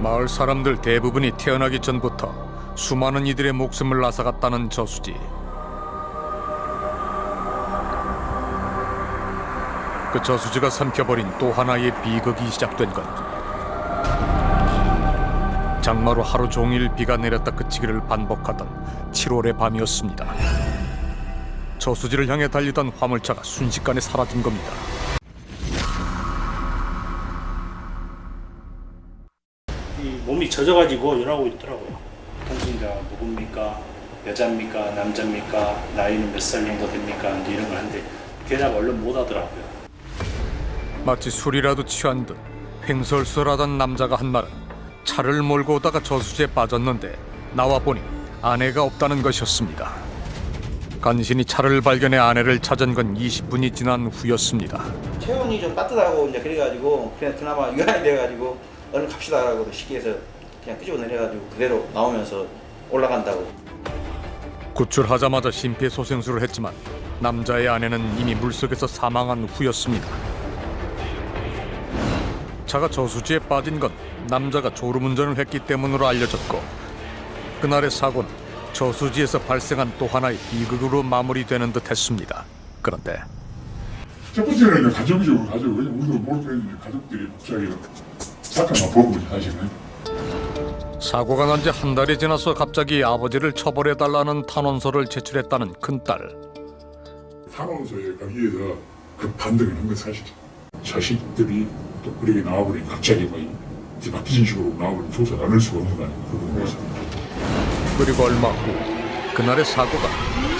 마을 사람들 대부분이 태어나기 전부터 수많은 이들의 목숨을 앗아갔다는 저수지. 그 저수지가 삼켜버린 또 하나의 비극이 시작된 것. 장마로 하루 종일 비가 내렸다 그치기를 반복하던 7월의 밤이었습니다. 저수지를 향해 달리던 화물차가 순식간에 사라진 겁니다. 이 몸이 젖어가지고 일하고 있더라고요. 당신가 누굽니까? 여자입니까? 남자입니까? 나이는 몇 살 정도 됩니까? 이제 이런 걸 하는데 대답 얼른 못 하더라고요. 마치 술이라도 취한 듯 횡설수설하던 남자가 한 말은 차를 몰고 오다가 저수지에 빠졌는데 나와 보니 아내가 없다는 것이었습니다. 간신히 차를 발견해 아내를 찾은 건 20분이 지난 후였습니다. 체온이 좀 따뜻하고 이제 그래가지고 그냥 그나마 유한이 돼가지고 얼른 갑시다라고 쉽게 해서 그냥 끄집어 내려가지고 그대로 나오면서 올라간다고. 구출하자마자 심폐소생술을 했지만 남자의 아내는 이미 물속에서 사망한 후였습니다. 차가 저수지에 빠진 건 남자가 졸음운전을 했기 때문으로 알려졌고, 그날의 사고는 저수지에서 발생한 또 하나의 비극으로 마무리되는 듯했습니다. 그런데 첫 번째는 가족이죠. 가족. 왜냐면 우리도 모르는 가족들이 갑자기 사건만 보고 사실은. 사고가 난 지 한 달이 지나서 갑자기 아버지를 처벌해달라는 탄원서를 제출했다는 큰딸. 사망서에 거기에서 그 반등을 한 건 사실이죠. 자식들이 또 그렇게 나와버리니 갑자기 막 뒤바뀌는 식으로 나와버리니 조사를 안 할 수가 없는 거 아니에요. 그 부분에서. 그리고 얼마 후 그날의 사고가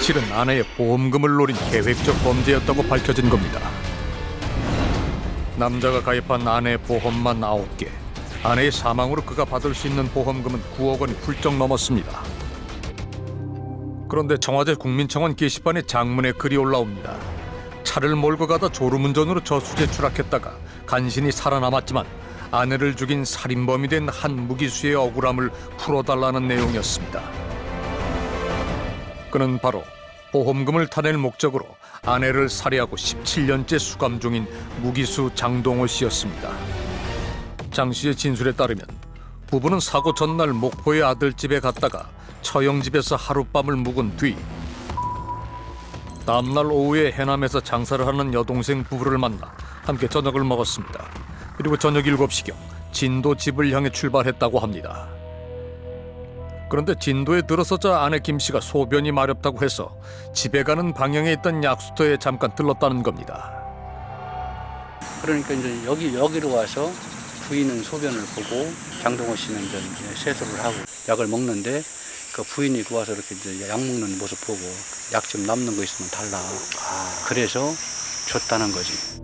실은 아내의 보험금을 노린 계획적 범죄였다고 밝혀진 겁니다. 남자가 가입한 아내의 보험만 9개, 아내의 사망으로 그가 받을 수 있는 보험금은 9억 원이 훌쩍 넘었습니다. 그런데 청와대 국민청원 게시판에 장문의 글이 올라옵니다. 차를 몰고 가다 졸음운전으로 저수지에 추락했다가 간신히 살아남았지만 아내를 죽인 살인범이 된 한 무기수의 억울함을 풀어달라는 내용이었습니다. 그는 바로 보험금을 타낼 목적으로 아내를 살해하고 17년째 수감 중인 무기수 장동호 씨였습니다. 장 씨의 진술에 따르면 부부는 사고 전날 목포의 아들집에 갔다가 처형집에서 하룻밤을 묵은 뒤 다음날 오후에 해남에서 장사를 하는 여동생 부부를 만나 함께 저녁을 먹었습니다. 그리고 저녁 7시경 진도 집을 향해 출발했다고 합니다. 그런데 진도에 들어서자 아내 김 씨가 소변이 마렵다고 해서 집에 가는 방향에 있던 약수터에 잠깐 들렀다는 겁니다. 그러니까 이제 여기로 와서 부인은 소변을 보고 장동호 씨는 이제 세수를 하고 약을 먹는데 그 부인이 와서 이렇게 이제 약 먹는 모습 보고 약 좀 남는 거 있으면 달라. 그래서 줬다는 거지.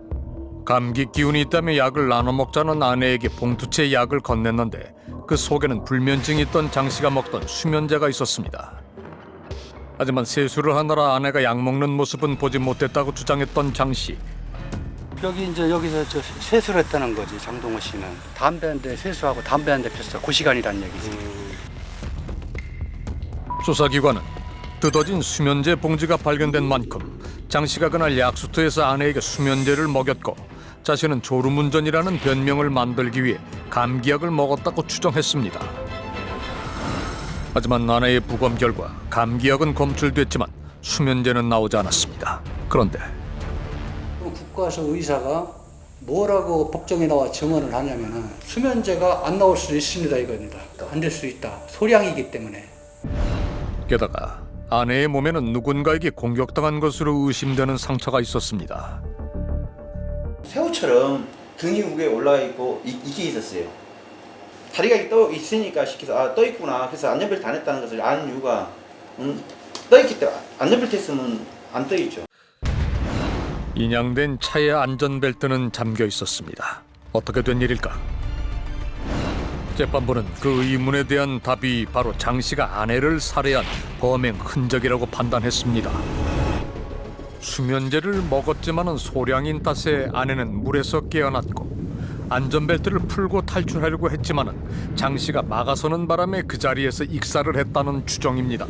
감기 기운이 있다며 약을 나눠 먹자는 아내에게 봉투째 약을 건넸는데 그 속에는 불면증이 있던 장 씨가 먹던 수면제가 있었습니다. 하지만 세수를 하느라 아내가 약 먹는 모습은 보지 못했다고 주장했던 장 씨. 여기서 세수를 했다는 거지. 장동호 씨는 담배 한 대 세수하고 담배 한 대 폈어. 그 시간이란 얘기지. 수사기관은 뜯어진 수면제 봉지가 발견된 만큼 장 씨가 그날 약수터에서 아내에게 수면제를 먹였고 자신은 졸음운전이라는 변명을 만들기 위해 감기약을 먹었다고 추정했습니다. 하지만 아내의 부검 결과 감기약은 검출됐지만 수면제는 나오지 않았습니다. 그런데 국가에서 의사가 뭐라고 법정에 나와 증언을 하냐면은 수면제가 안 나올 수 있습니다 이겁니다. 안 될 수 있다. 소량이기 때문에. 게다가 아내의 몸에는 누군가에게 공격당한 것으로 의심되는 상처가 있었습니다. 새우처럼 등이 위에 올라가 있고 이게 있었어요. 다리가 떠 있으니까 시켜서 떠 있구나. 그래서 안전벨트 안 했다는 것을 아는 이유가 떠 있기 때문에 안전벨트 했으면 안 떠 있죠. 인양된 차의 안전벨트는 잠겨 있었습니다. 어떻게 된 일일까? 재판부는 그 의문에 대한 답이 바로 장 씨가 아내를 살해한 범행 흔적이라고 판단했습니다. 수면제를 먹었지만은 소량인 탓에 아내는 물에서 깨어났고 안전벨트를 풀고 탈출하려고 했지만은 장 씨가 막아서는 바람에 그 자리에서 익사를 했다는 추정입니다.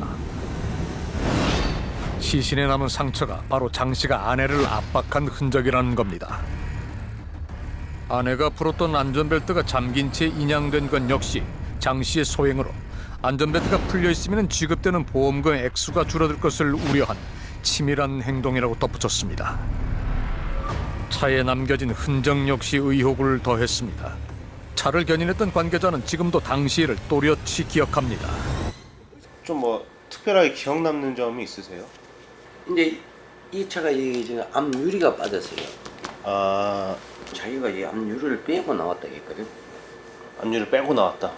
시신에 남은 상처가 바로 장 씨가 아내를 압박한 흔적이라는 겁니다. 아내가 풀었던 안전벨트가 잠긴 채 인양된 건 역시 장 씨의 소행으로 안전벨트가 풀려 있으면 지급되는 보험금 액수가 줄어들 것을 우려한 치밀한 행동이라고 덧붙였습니다. 차에 남겨진 흔적 역시 의혹을 더했습니다. 차를 견인했던 관계자는 지금도 당시 일을 또렷이 기억합니다. 좀 뭐 특별하게 기억 남는 점이 있으세요? 이제 이 차가 이제 앞유리가 빠졌어요. 아, 자기가 이 앞유리를 빼고 나왔다 했거든. 앞유리를 빼고 나왔다.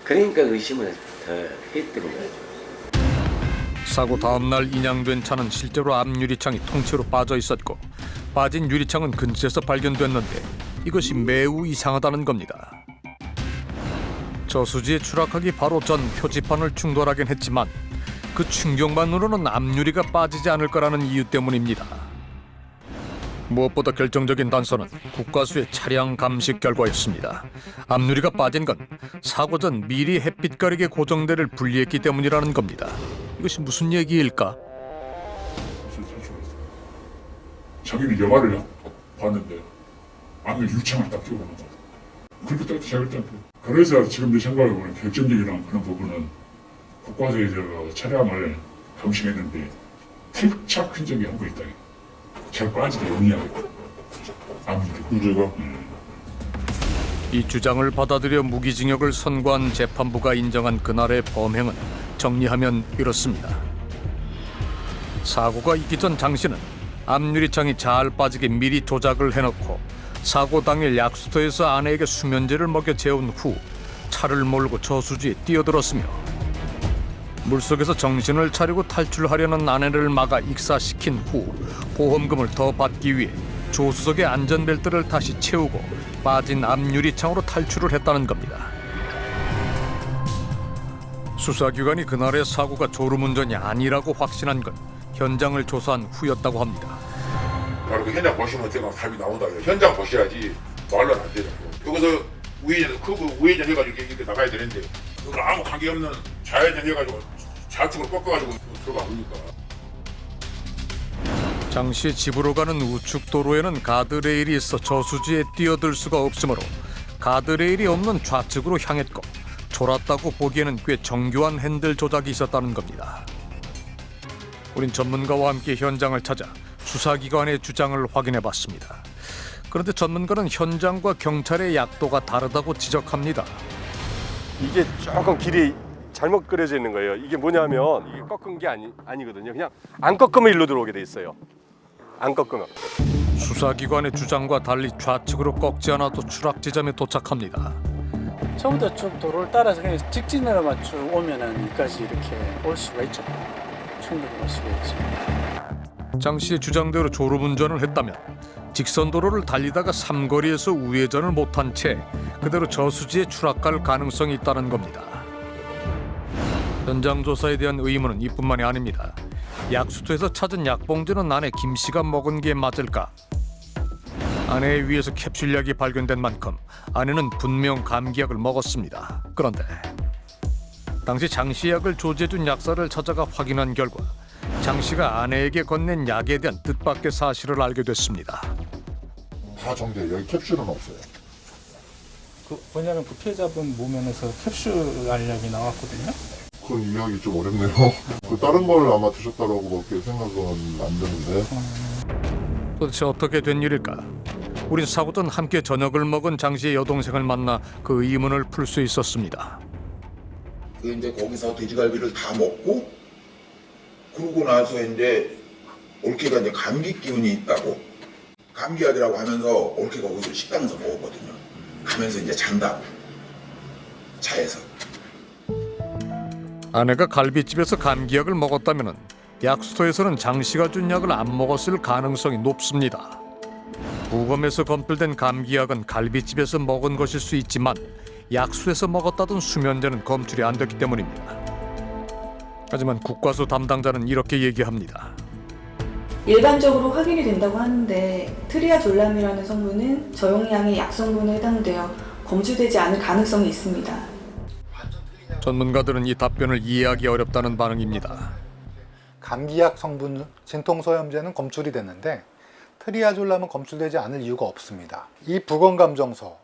그러니까 의심을 더 했던 거죠. 사고 다음 날 인양된 차는 실제로 앞유리창이 통째로 빠져 있었고 빠진 유리창은 근처에서 발견됐는데 이것이 매우 이상하다는 겁니다. 저수지에 추락하기 바로 전 표지판을 충돌하긴 했지만 그 충격만으로는 앞유리가 빠지지 않을 거라는 이유 때문입니다. 무엇보다 결정적인 단서는 국과수의 차량 감식 결과였습니다. 앞유리가 빠진 건 사고 전 미리 햇빛 가리개 고정대를 분리했기 때문이라는 겁니다. 이것이 무슨 얘기일까? 무슨 탈출을 했어. 자기는 영화를 봤는데 안에 유창을 딱 끼고 나서 그렇게 딱 자기를 그래서 지금 내 생각해 보면 결정적인 그런 부분은 국과수의 차량을 감식했는데 탈착 흔적이 한 거 있다. 잘 빠지게 영리하게 앞유리가. 이 주장을 받아들여 무기징역을 선고한 재판부가 인정한 그날의 범행은 정리하면 이렇습니다. 사고가 있기 전 장 씨는 앞유리창이 잘 빠지게 미리 조작을 해놓고 사고 당일 약수터에서 아내에게 수면제를 먹여 재운 후 차를 몰고 저수지에 뛰어들었으며 물속에서 정신을 차리고 탈출하려는 아내를 막아 익사시킨 후 보험금을 더 받기 위해 조수석의 안전벨트를 다시 채우고 빠진 앞유리창으로 탈출을 했다는 겁니다. 수사기관이 그날의 사고가 졸음운전이 아니라고 확신한 건 현장을 조사한 후였다고 합니다. 바로 그 현장 보시면 제가 답이 나온다. 현장 보셔야지 말로는 안 되죠. 여기서 우회전 해가지고 이렇게 나가야 되는데 그거 아무 관계없는 좌회전 해가지고 좌측으로 꺾어가지고 들어가 보니까. 장 씨의 집으로 가는 우측 도로에는 가드레일이 있어 저수지에 뛰어들 수가 없으므로 가드레일이 없는 좌측으로 향했고 졸았다고 보기에는 꽤 정교한 핸들 조작이 있었다는 겁니다. 우린 전문가와 함께 현장을 찾아 수사기관의 주장을 확인해봤습니다. 그런데 전문가는 현장과 경찰의 약도가 다르다고 지적합니다. 이게 조금 길이 잘못 그려져 있는 거예요. 이게 뭐냐면 이게 꺾은 게 아니거든요. 그냥 안 꺾으면 일로 들어오게 돼 있어요. 안 꺾으면. 수사기관의 주장과 달리 좌측으로 꺾지 않아도 추락 지점에 도착합니다. 처음부터 쭉 도로를 따라서 그냥 직진으로만 쭉 오면은 여기까지 이렇게 올 수가 있죠. 충분히 올 수가 있죠. 장 씨의 주장대로 졸음운전을 했다면 직선 도로를 달리다가 삼거리에서 우회전을 못한 채 그대로 저수지에 추락할 가능성이 있다는 겁니다. 현장 조사에 대한 의문은 이뿐만이 아닙니다. 약수터에서 찾은 약봉지는 아내 김 씨가 먹은 게 맞을까? 아내의 위에서 캡슐약이 발견된 만큼 아내는 분명 감기약을 먹었습니다. 그런데 당시 장 씨 약을 조제해준 약사를 찾아가 확인한 결과 장 씨가 아내에게 건넨 약에 대한 뜻밖의 사실을 알게 됐습니다. 다 정제 여기 캡슐은 없어요. 왜냐면 부패자분 몸에서 캡슐 알약이 나왔거든요. 그건 이해하기 좀 어렵네요. 그 다른 걸 아마 드셨다라고밖에 생각은 안 드는데. 도대체 어떻게 된 일일까? 우린 사고 전 함께 저녁을 먹은 장 씨의 여동생을 만나 그 의문을 풀 수 있었습니다. 그 이제 거기서 돼지갈비를 다 먹고 그러고 나서 이제 올케가 이제 감기 기운이 있다고 감기약이라고 하면서 올케가 거기서 식당에서 먹었거든요. 가면서 이제 잔다고 차에서. 아내가 갈비집에서 감기약을 먹었다면 약수터에서는 장 씨가 준 약을 안 먹었을 가능성이 높습니다. 부검에서 검출된 감기약은 갈비집에서 먹은 것일 수 있지만 약수에서 먹었다던 수면제는 검출이 안 됐기 때문입니다. 하지만 국과수 담당자는 이렇게 얘기합니다. 일반적으로 확인이 된다고 하는데 트리아졸람이라는 성분은 저용량의 약성분에 해당되어 검출되지 않을 가능성이 있습니다. 전문가들은 이 답변을 이해하기 어렵다는 반응입니다. 감기약 성분 진통소염제는 검출이 됐는데 트리아졸람은 검출되지 않을 이유가 없습니다. 이 부검감정서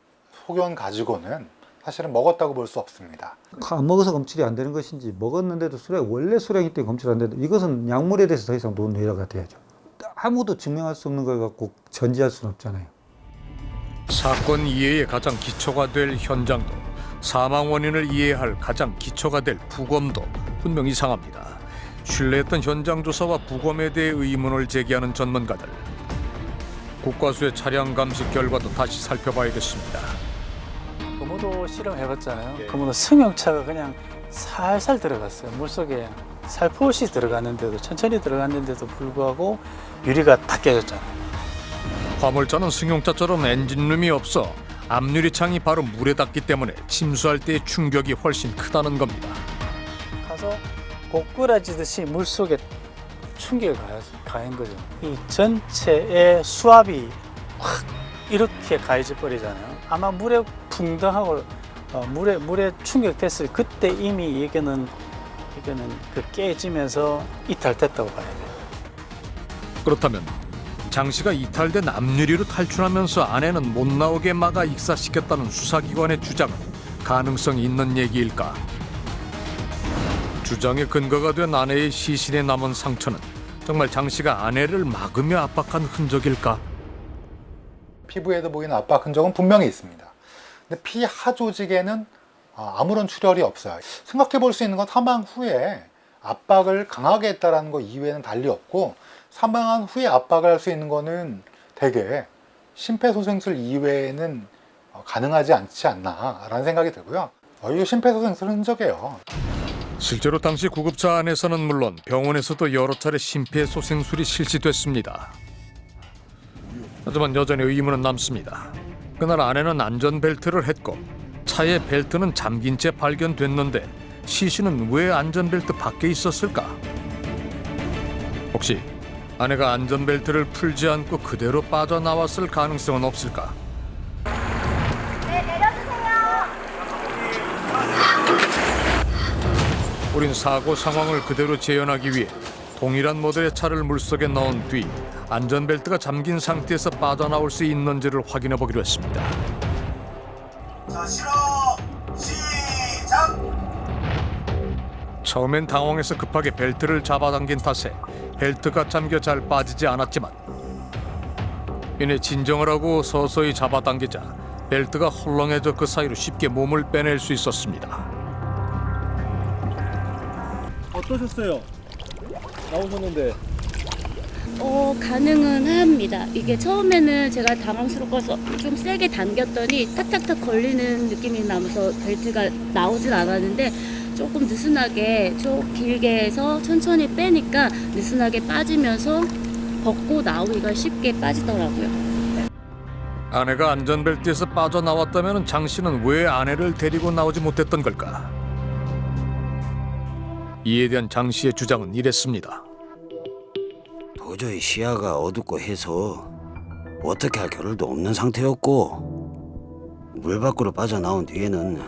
소견 가지고는 사실은 먹었다고 볼 수 없습니다. 안 먹어서 검출이 안 되는 것인지 먹었는데도 원래 수량이 때문에 검출 안 되는데 이것은 약물에 대해서 더 이상 논의가 돼야죠. 아무도 증명할 수 없는 걸 갖고 전제할 수는 없잖아요. 사건 이해의 가장 기초가 될 현장도 사망 원인을 이해할 가장 기초가 될 부검도 분명 이상합니다. 신뢰했던 현장 조사와 부검에 대해 의문을 제기하는 전문가들. 국과수의 차량 감식 결과도 다시 살펴봐야겠습니다. 거모도 실험해봤잖아요. 거모도 승용차가 그냥 살살 들어갔어요. 물속에 살포시 들어갔는데도, 천천히 들어갔는데도 불구하고 유리가 다 깨졌잖아요. 화물차는 승용차처럼 엔진룸이 없어 앞유리창이 바로 물에 닿기 때문에 침수할 때의 충격이 훨씬 크다는 겁니다. 가서 고꾸라지듯이 물속에 충격을 가한 거죠. 이 전체의 수압이 확 이렇게 가해져 버리잖아요. 아마 물에 풍덩하고 물에 충격됐을 그때 이미 이거는 그 깨지면서 이탈됐다고 봐야 돼요. 그렇다면 장 씨가 이탈된 앞유리로 탈출하면서 아내는 못 나오게 막아 익사시켰다는 수사기관의 주장은 가능성이 있는 얘기일까? 주장의 근거가 된 아내의 시신에 남은 상처는 정말 장 씨가 아내를 막으며 압박한 흔적일까? 피부에도 보이는 압박 흔적은 분명히 있습니다. 근데 피하 조직에는 아무런 출혈이 없어요. 생각해 볼 수 있는 건 사망 후에 압박을 강하게 했다는 것 이외에는 달리 없고, 사망한 후에 압박을 할 수 있는 거는 대개 심폐소생술 이외에는 가능하지 않지 않나라는 생각이 들고요. 이거 심폐소생술 흔적이에요. 실제로 당시 구급차 안에서는 물론 병원에서도 여러 차례 심폐소생술이 실시됐습니다. 하지만 여전히 의문은 남습니다. 그날 아내는 안전벨트를 했고 차의 벨트는 잠긴 채 발견됐는데 시신은 왜 안전벨트 밖에 있었을까? 혹시 아내가 안전벨트를 풀지 않고 그대로 빠져나왔을 가능성은 없을까? 네, 내려주세요. 우린 사고 상황을 그대로 재현하기 위해 동일한 모델의 차를 물속에 넣은 뒤 안전벨트가 잠긴 상태에서 빠져나올 수 있는지를 확인해 보기로 했습니다. 자, 실험 시작. 처음엔 당황해서 급하게 벨트를 잡아당긴 탓에 벨트가 잠겨 잘 빠지지 않았지만 이내 진정을 하고 서서히 잡아당기자 벨트가 헐렁해져 그 사이로 쉽게 몸을 빼낼 수 있었습니다. 어떠셨어요? 나오셨는데. 가능은 합니다. 이게 처음에는 제가 당황스럽고서 좀 세게 당겼더니 탁탁탁 걸리는 느낌이 나면서 벨트가 나오진 않았는데 조금 느슨하게 길게 해서 천천히 빼니까 느슨하게 빠지면서 벗고 나오기가 쉽게 빠지더라고요. 아내가 안전벨트에서 빠져나왔다면 장 씨는 왜 아내를 데리고 나오지 못했던 걸까? 이에 대한 장 씨의 주장은 이랬습니다. 도저히 시야가 어둡고 해서 어떻게 할 겨를도 없는 상태였고, 물 밖으로 빠져나온 뒤에는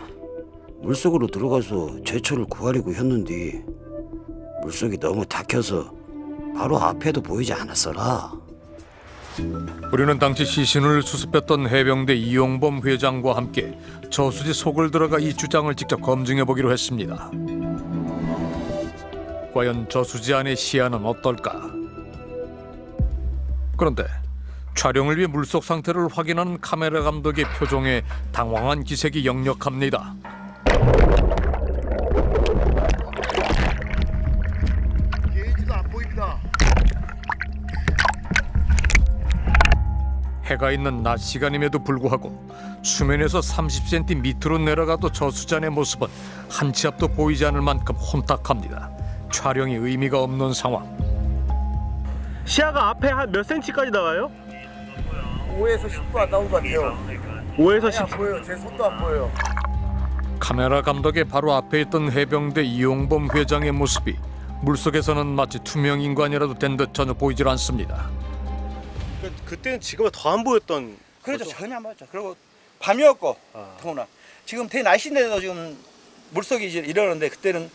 물속으로 들어가서 제초를 구하려고 했는데 물속이 너무 탁혀서 바로 앞에도 보이지 않았어라. 우리는 당시 시신을 수습했던 해병대 이용범 회장과 함께 저수지 속을 들어가 이 주장을 직접 검증해 보기로 했습니다. 과연 저수지 안의 시야는 어떨까? 그런데 촬영을 위해 물속 상태를 확인하는 카메라 감독의 표정에 당황한 기색이 역력합니다. 게이지가 안 보입니다. 해가 있는 낮 시간임에도 불구하고 수면에서 30cm 밑으로 내려가도 저수지안의 모습은 한 치 앞도 보이지 않을 만큼 혼탁합니다. 촬영이 의미가 없는 상황. 시야가 앞에 한 몇 센치까지 나와요? 5에서 10도 안 나온 것 같아요. 5에서 10. 안 보여요. 제 손도 안 보여요. 카메라 감독의 바로 앞에 있던 해병대 이용범 회장의 모습이 물속에서는 마치 투명 인간이라도 된 듯 전혀 보이질 않습니다. 그때는 지금보다 더 안 보였던. 그렇죠. 전혀 안 맞죠. 그리고 밤이었고 더구나 지금 되게 날씨인데도 지금 물속이 이러는데 그때는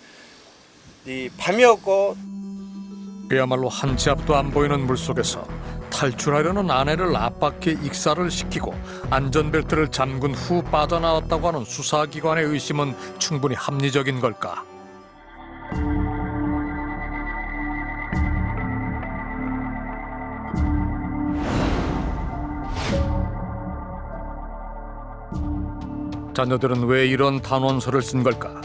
이 밤이었고 그야말로 한 치 앞도 안 보이는 물속에서 탈출하려는 아내를 압박해 익사를 시키고 안전벨트를 잠근 후 빠져나왔다고 하는 수사기관의 의심은 충분히 합리적인 걸까? 자녀들은 왜 이런 탄원서를 쓴 걸까?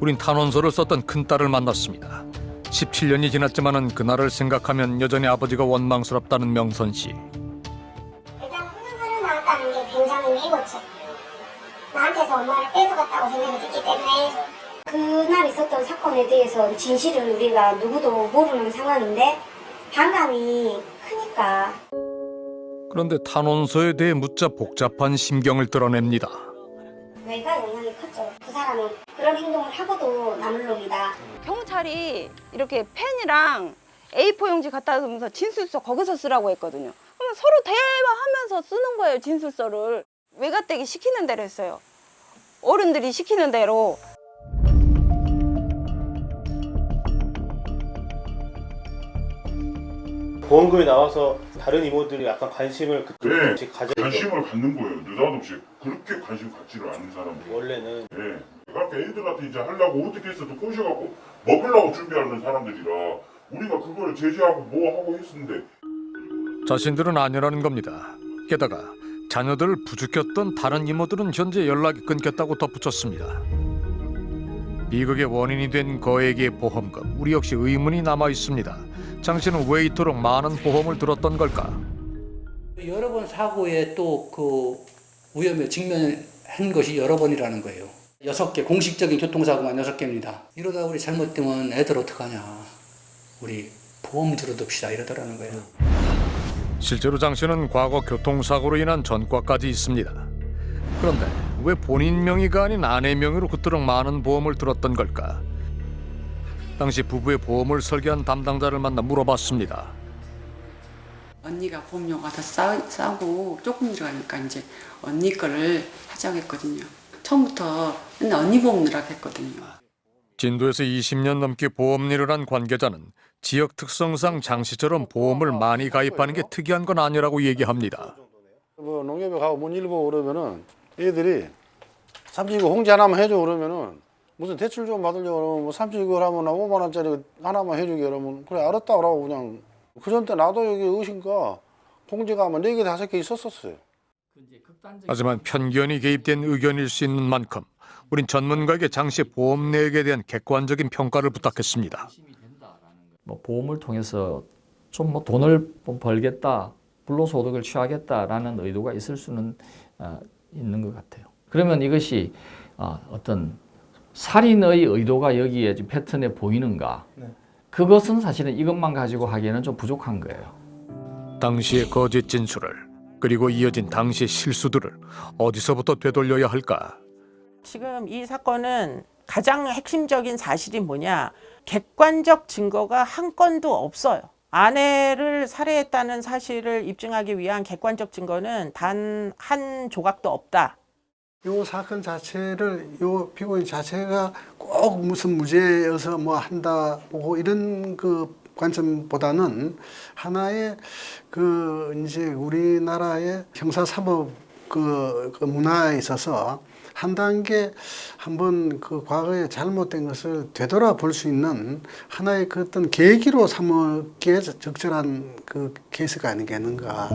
우린 탄원서를 썼던 큰딸을 만났습니다. 17년이 지났지만은 그날을 생각하면 여전히 아버지가 원망스럽다는 명선 씨. 일단 훈련소를 나왔다는 게 굉장히 매웠죠. 나한테서 엄마를 뺏어갔다고 생각이 됐기 때문에 그날 있었던 사건에 대해서 진실은 우리가 누구도 모르는 상황인데 반감이 크니까. 그런데 탄원서에 대해 묻자 복잡한 심경을 드러냅니다. 뇌가 영향이 컸죠. 그 사람은 그런 행동을 하고도 남을 놈이다. 경찰이 이렇게 펜이랑 A4 용지 갖다 주면서 진술서 거기서 쓰라고 했거든요. 그러면 서로 대화하면서 쓰는 거예요, 진술서를. 외가떼기 시키는 대로 했어요. 어른들이 시키는 대로. 보험금이 나와서 다른 이모들이 약간 관심을 네, 가져. 관심을 갖는 거예요. 느닷없이 그렇게 관심 갖지를 않는 사람들. 원래는. 네. 그러니까 애들한테 이제 하려고 어떻게 해서도 꼬셔갖고 먹으려고 준비하는 사람들이라 우리가 그거를 제재하고 뭐 하고 했었는데. 자신들은 아니라는 겁니다. 게다가 자녀들을 부추겼던 다른 이모들은 현재 연락이 끊겼다고 덧붙였습니다. 비극의 원인이 된 거액의 보험금, 우리 역시 의문이 남아 있습니다. 장 씨는 왜 이토록 많은 보험을 들었던 걸까? 여러 번 사고에 또 그 위험에 직면한 것이 여러 번이라는 거예요. 6개, 공식적인 교통사고만 6개입니다. 이러다 우리 잘못되면 애들 어떡하냐. 우리 보험 들어둡시다 이러더라는 거예요. 실제로 장 씨는 과거 교통사고로 인한 전과까지 있습니다. 그런데 왜 본인 명의가 아닌 아내 명의로 그토록 많은 보험을 들었던 걸까? 당시 부부의 보험을 설계한 담당자를 만나 물어봤습니다. 언니가 보험료가 더 싸고 조금 들어가니까 이제 언니 거를 하자고 했거든요. 처음부터 맨날 언니 보험 넣으라고 했거든요. 진도에서 20년 넘게 보험 일을 한 관계자는 지역 특성상 장 씨처럼 보험을 많이 가입하는 게 특이한 건 아니라고 얘기합니다. 뭐 농협에 가고 문 일보고 그러면은 애들이 삼촌 이거 홍지 하나만 해줘 그러면은 무슨 대출 좀 받으려고 그러면 뭐 삼촌 이거 하면 5만 원짜리 하나만 해주게 그러면 그래 알았다 그러고 그냥 그전 때 나도 여기 의심가 홍지가 아마 4개 5개 있었어요. 하지만 편견이 개입된 의견일 수 있는 만큼 우린 전문가에게 장 씨의 보험 내역에 대한 객관적인 평가를 부탁했습니다. 뭐 보험을 통해서 좀 뭐 돈을 벌겠다, 불로소득을 취하겠다라는 의도가 있을 수는 있는 것 같아요. 그러면 이것이 어떤 살인의 의도가 여기에 지금 패턴에 보이는가? 그것은 사실은 이것만 가지고 하기에는 좀 부족한 거예요. 당시의 거짓 진술을 그리고 이어진 당시의 실수들을 어디서부터 되돌려야 할까? 지금 이 사건은 가장 핵심적인 사실이 뭐냐? 객관적 증거가 한 건도 없어요. 아내를 살해했다는 사실을 입증하기 위한 객관적 증거는 단 한 조각도 없다. 요 사건 자체를 요 피고인 자체가 꼭 무슨 무죄여서 뭐 한다 보고 이런 그 관점보다는 하나의 그 이제 우리나라의 형사사법 그 문화에 있어서 한 단계 한번 그 과거에 잘못된 것을 되돌아볼 수 있는 하나의 그 어떤 계기로 삼기에 적절한 그 케이스가 아니겠는가.